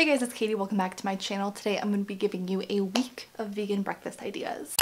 Hey guys, it's Katie. Welcome back to my channel. Today I'm going to be giving you a week of vegan breakfast ideas.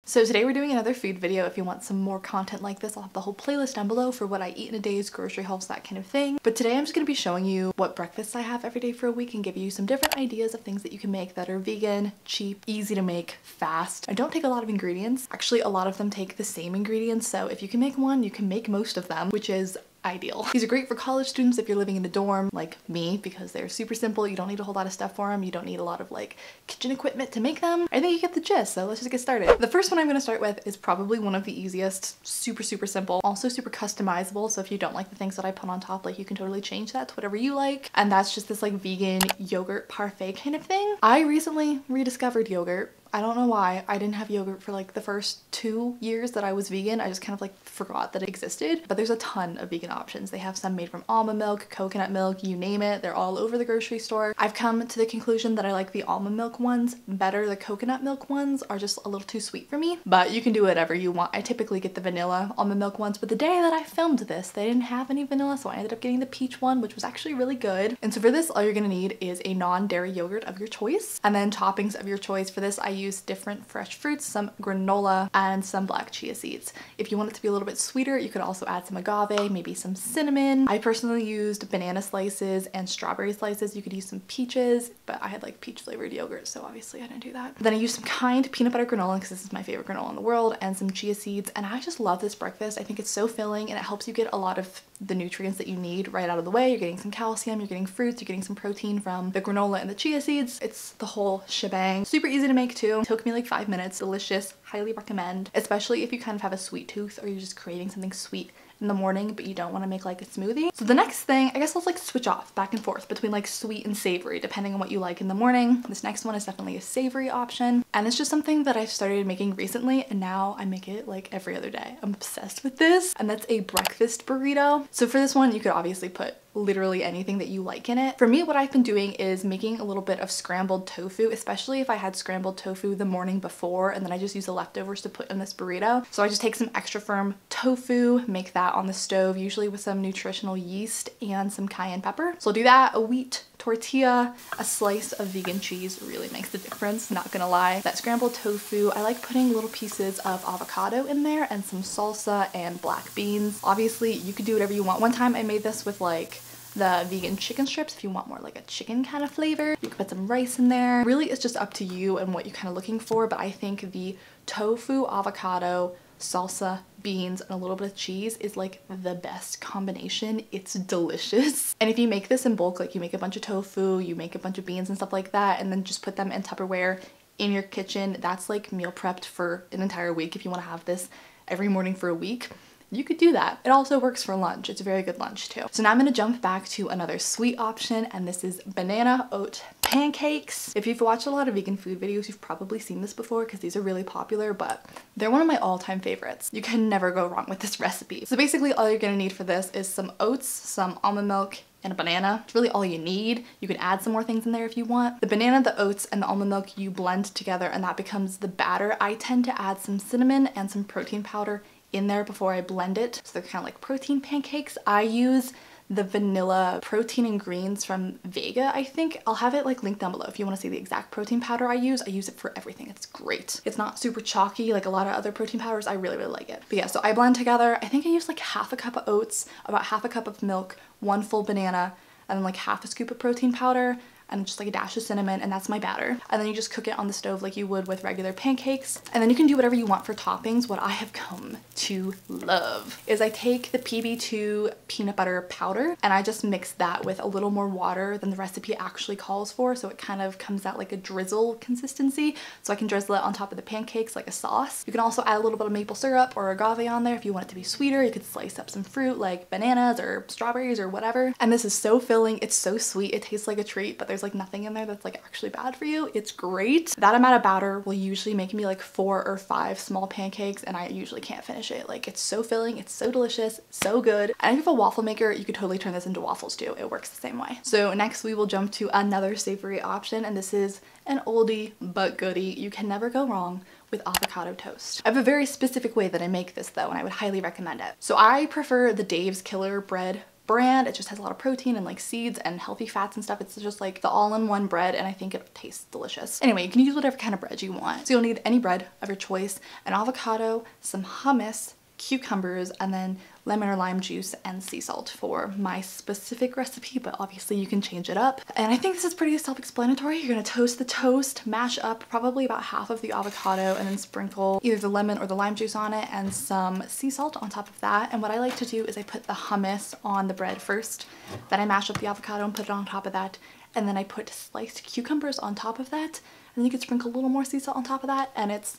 So today we're doing another food video. If you want some more content like this, I'll have the whole playlist down below for what I eat in a day's grocery hauls, that kind of thing. But today I'm just going to be showing you what breakfasts I have every day for a week and give you some different ideas of things that you can make that are vegan, cheap, easy to make, fast. I don't take a lot of ingredients. Actually, a lot of them take the same ingredients, so if you can make one, you can make most of them, which is ideal. These are great for college students if you're living in a dorm like me, because they're super simple. You don't need a whole lot of stuff for them. You don't need a lot of like kitchen equipment to make them. I think you get the gist, so let's just get started. The first one I'm going to start with is probably one of the easiest. Super simple, also super customizable, so if you don't like the things that I put on top, like you can totally change that to whatever you like. And that's just this like vegan yogurt parfait kind of thing. I recently rediscovered yogurt. I don't know why. I didn't have yogurt for like the first 2 years that I was vegan. I just kind of like forgot that it existed. But there's a ton of vegan options. They have some made from almond milk, coconut milk, you name it. They're all over the grocery store. I've come to the conclusion that I like the almond milk ones better. The coconut milk ones are just a little too sweet for me. But you can do whatever you want. I typically get the vanilla almond milk ones, but the day that I filmed this, they didn't have any vanilla, so I ended up getting the peach one, which was actually really good. And so for this, all you're gonna need is a non-dairy yogurt of your choice. And then toppings of your choice. For this, I use different fresh fruits, some granola, and some black chia seeds. If you want it to be a little bit sweeter, you could also add some agave, maybe some cinnamon. I personally used banana slices and strawberry slices. You could use some peaches, but I had like peach flavored yogurt, so obviously I didn't do that. Then I used some kind peanut butter granola because this is my favorite granola in the world, and some chia seeds, and I just love this breakfast. I think it's so filling and it helps you get a lot of the nutrients that you need right out of the way. You're getting some calcium, you're getting fruits, you're getting some protein from the granola and the chia seeds. It's the whole shebang. Super easy to make too. It took me like 5 minutes. Delicious. Highly recommend. Especially if you kind of have a sweet tooth or you're just craving something sweet in the morning but you don't want to make like a smoothie. So the next thing, I guess I'll like switch off back and forth between like sweet and savory depending on what you like in the morning. This next one is definitely a savory option, and it's just something that I've started making recently and now I make it like every other day. I'm obsessed with this, and that's a breakfast burrito. So for this one, you could obviously put literally anything that you like in it. For me, what I've been doing is making a little bit of scrambled tofu, especially if I had scrambled tofu the morning before and then I just use the leftovers to put in this burrito. So I just take some extra firm tofu, make that on the stove, usually with some nutritional yeast and some cayenne pepper. So I'll do that, a wheat tortilla, a slice of vegan cheese really makes the difference, not gonna lie. That scrambled tofu, I like putting little pieces of avocado in there and some salsa and black beans. Obviously, you could do whatever you want. One time I made this with like the vegan chicken strips. If you want more like a chicken kind of flavor, you can put some rice in there. Really, it's just up to you and what you're kind of looking for, but I think the tofu, avocado, salsa, beans, and a little bit of cheese is like the best combination. It's delicious. And if you make this in bulk, like you make a bunch of tofu, you make a bunch of beans and stuff like that, and then just put them in Tupperware in your kitchen, that's like meal prepped for an entire week. If you want to have this every morning for a week, you could do that. It also works for lunch. It's a very good lunch too. So now I'm going to jump back to another sweet option, and this is banana oat pancakes. If you've watched a lot of vegan food videos, you've probably seen this before because these are really popular, but they're one of my all-time favorites. You can never go wrong with this recipe. So basically all you're going to need for this is some oats, some almond milk, and a banana. It's really all you need. You can add some more things in there if you want. The banana, the oats, and the almond milk you blend together and that becomes the batter. I tend to add some cinnamon and some protein powder in there before I blend it, so they're kind of like protein pancakes. I use the vanilla protein and greens from Vega, I think. I'll have it like linked down below if you want to see the exact protein powder I use. I use it for everything. It's great. It's not super chalky like a lot of other protein powders. I really like it. But yeah, so I blend together. I think I use like half a cup of oats, about half a cup of milk, 1 full banana, and then like half a scoop of protein powder, and just like a dash of cinnamon, and that's my batter. And then you just cook it on the stove like you would with regular pancakes. And then you can do whatever you want for toppings. What I have come to love is I take the PB2 peanut butter powder and I just mix that with a little more water than the recipe actually calls for, so it kind of comes out like a drizzle consistency, so I can drizzle it on top of the pancakes like a sauce. You can also add a little bit of maple syrup or agave on there if you want it to be sweeter. You could slice up some fruit like bananas or strawberries or whatever. And this is so filling. It's so sweet. It tastes like a treat, but there's like nothing in there that's like actually bad for you. It's great. That amount of batter will usually make me like 4 or 5 small pancakes, and I usually can't finish it. Like, it's so filling, it's so delicious, so good. And if you have a waffle maker, you could totally turn this into waffles too. It works the same way. So next we will jump to another savory option, and this is an oldie but goodie. You can never go wrong with avocado toast. I have a very specific way that I make this though, and I would highly recommend it. So I prefer the Dave's Killer bread brand. It just has a lot of protein and like seeds and healthy fats and stuff. It's just like the all-in-one bread, and I think it tastes delicious. Anyway, you can use whatever kind of bread you want. So you'll need any bread of your choice, an avocado, some hummus, cucumbers, and then lemon or lime juice and sea salt for my specific recipe, but obviously you can change it up. And I think this is pretty self-explanatory. You're gonna toast the toast, mash up probably about half of the avocado, and then sprinkle either the lemon or the lime juice on it and some sea salt on top of that. And what I like to do is I put the hummus on the bread first, then I mash up the avocado and put it on top of that, and then I put sliced cucumbers on top of that, and then you can sprinkle a little more sea salt on top of that, and it's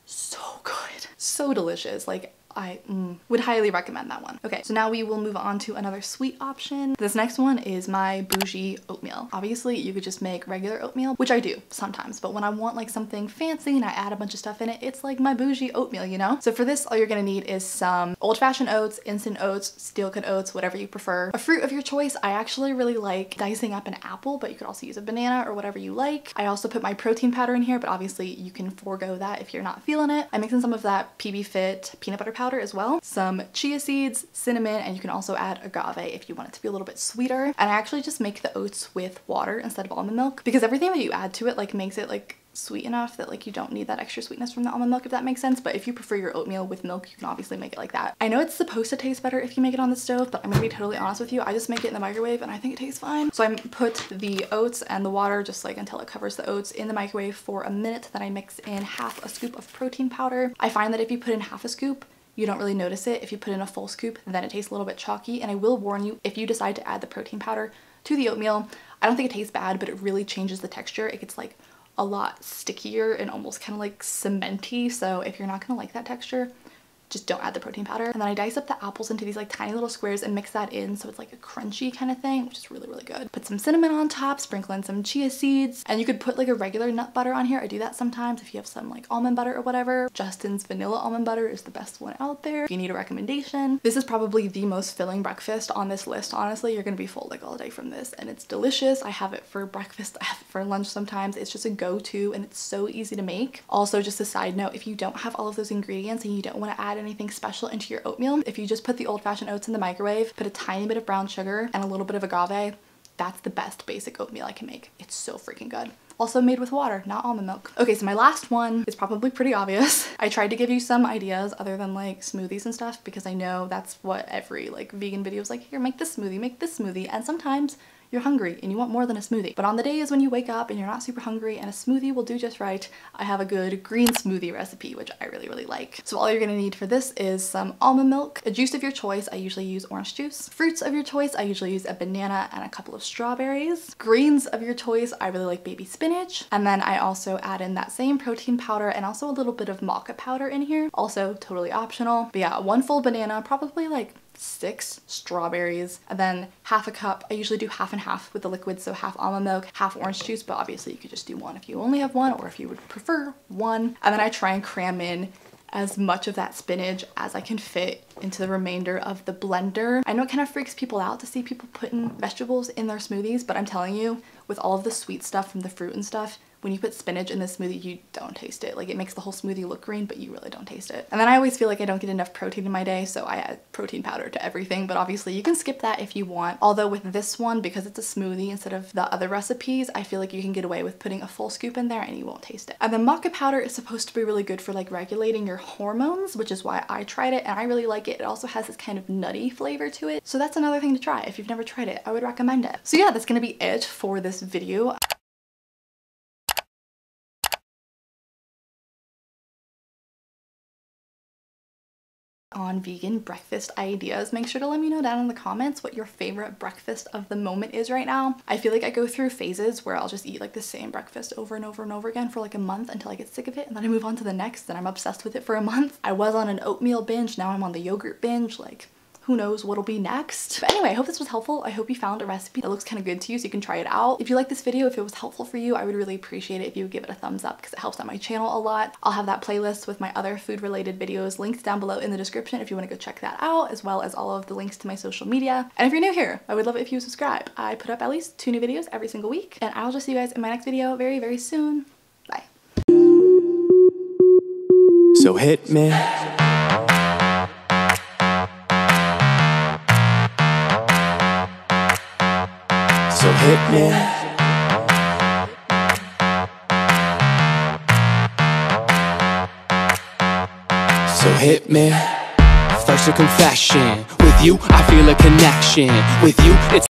so good, so delicious. Like, I would highly recommend that one. Okay, so now we will move on to another sweet option. This next one is my bougie oatmeal. Obviously, you could just make regular oatmeal, which I do sometimes, but when I want like something fancy and I add a bunch of stuff in it, it's like my bougie oatmeal, you know? So for this, all you're gonna need is some old-fashioned oats, instant oats, steel-cut oats, whatever you prefer. A fruit of your choice. I actually really like dicing up an apple, but you could also use a banana or whatever you like. I also put my protein powder in here, but obviously you can forego that if you're not feeling it. I mix in some of that PB Fit peanut butter powder as well, some chia seeds, cinnamon, and you can also add agave if you want it to be a little bit sweeter. And I actually just make the oats with water instead of almond milk, because everything that you add to it like makes it like sweet enough that like you don't need that extra sweetness from the almond milk, if that makes sense. But if you prefer your oatmeal with milk, you can obviously make it like that. I know it's supposed to taste better if you make it on the stove, but I'm gonna be totally honest with you, I just make it in the microwave and I think it tastes fine. So I put the oats and the water just like until it covers the oats in the microwave for a minute. Then I mix in half a scoop of protein powder. I find that if you put in half a scoop, you don't really notice it. If you put in a full scoop, then it tastes a little bit chalky. And I will warn you, if you decide to add the protein powder to the oatmeal, I don't think it tastes bad, but it really changes the texture. It gets like a lot stickier and almost kind of like cementy. So if you're not gonna like that texture, just don't add the protein powder. And then I dice up the apples into these like tiny little squares and mix that in so it's like a crunchy kind of thing, which is really, really good. Put some cinnamon on top, sprinkle in some chia seeds, and you could put like a regular nut butter on here. I do that sometimes if you have some like almond butter or whatever. Justin's vanilla almond butter is the best one out there if you need a recommendation. This is probably the most filling breakfast on this list. Honestly, you're gonna be full like all day from this, and it's delicious. I have it for breakfast, I have it for lunch sometimes. It's just a go-to and it's so easy to make. Also, just a side note, if you don't have all of those ingredients and you don't want to add anything special into your oatmeal, if you just put the old-fashioned oats in the microwave, put a tiny bit of brown sugar and a little bit of agave, that's the best basic oatmeal I can make. It's so freaking good. Also made with water, not almond milk. Okay, so my last one is probably pretty obvious. I tried to give you some ideas other than like smoothies and stuff, because I know that's what every like vegan video is like, here, make this smoothie, and sometimes you're hungry and you want more than a smoothie. But on the days when you wake up and you're not super hungry and a smoothie will do just right, I have a good green smoothie recipe, which I really, really like. So all you're gonna need for this is some almond milk, a juice of your choice. I usually use orange juice. Fruits of your choice, I usually use a banana and a couple of strawberries. Greens of your choice, I really like baby spinach. And then I also add in that same protein powder and also a little bit of maca powder in here. Also totally optional. But yeah, one full banana, probably like 6 strawberries, and then half a cup. I usually do half and half with the liquid, so half almond milk, half orange juice, but obviously you could just do one if you only have one, or if you would prefer one. And then I try and cram in as much of that spinach as I can fit into the remainder of the blender. I know it kind of freaks people out to see people putting vegetables in their smoothies, but I'm telling you, with all of the sweet stuff from the fruit and stuff, when you put spinach in this smoothie, you don't taste it. Like, it makes the whole smoothie look green, but you really don't taste it. And then I always feel like I don't get enough protein in my day, so I add protein powder to everything, but obviously you can skip that if you want. Although with this one, because it's a smoothie instead of the other recipes, I feel like you can get away with putting a full scoop in there and you won't taste it. And the maca powder is supposed to be really good for like regulating your hormones, which is why I tried it and I really like it. It also has this kind of nutty flavor to it. So that's another thing to try. If you've never tried it, I would recommend it. So yeah, that's gonna be it for this video. On vegan breakfast ideas. Make sure to let me know down in the comments what your favorite breakfast of the moment is right now. I feel like I go through phases where I'll just eat like the same breakfast over and over and over again for like a month until I get sick of it, and then I move on to the next and I'm obsessed with it for a month. I was on an oatmeal binge, now I'm on the yogurt binge. Like, who knows what'll be next. But anyway, I hope this was helpful. I hope you found a recipe that looks kind of good to you so you can try it out. If you like this video, if it was helpful for you, I would really appreciate it if you would give it a thumbs up because it helps out my channel a lot. I'll have that playlist with my other food related videos linked down below in the description if you want to go check that out, as well as all of the links to my social media. And if you're new here, I would love it if you would subscribe. I put up at least 2 new videos every single week, and I'll just see you guys in my next video very, very soon. Bye. So hit me. So hit me. So hit me. First a confession. With you I feel a connection. With you it's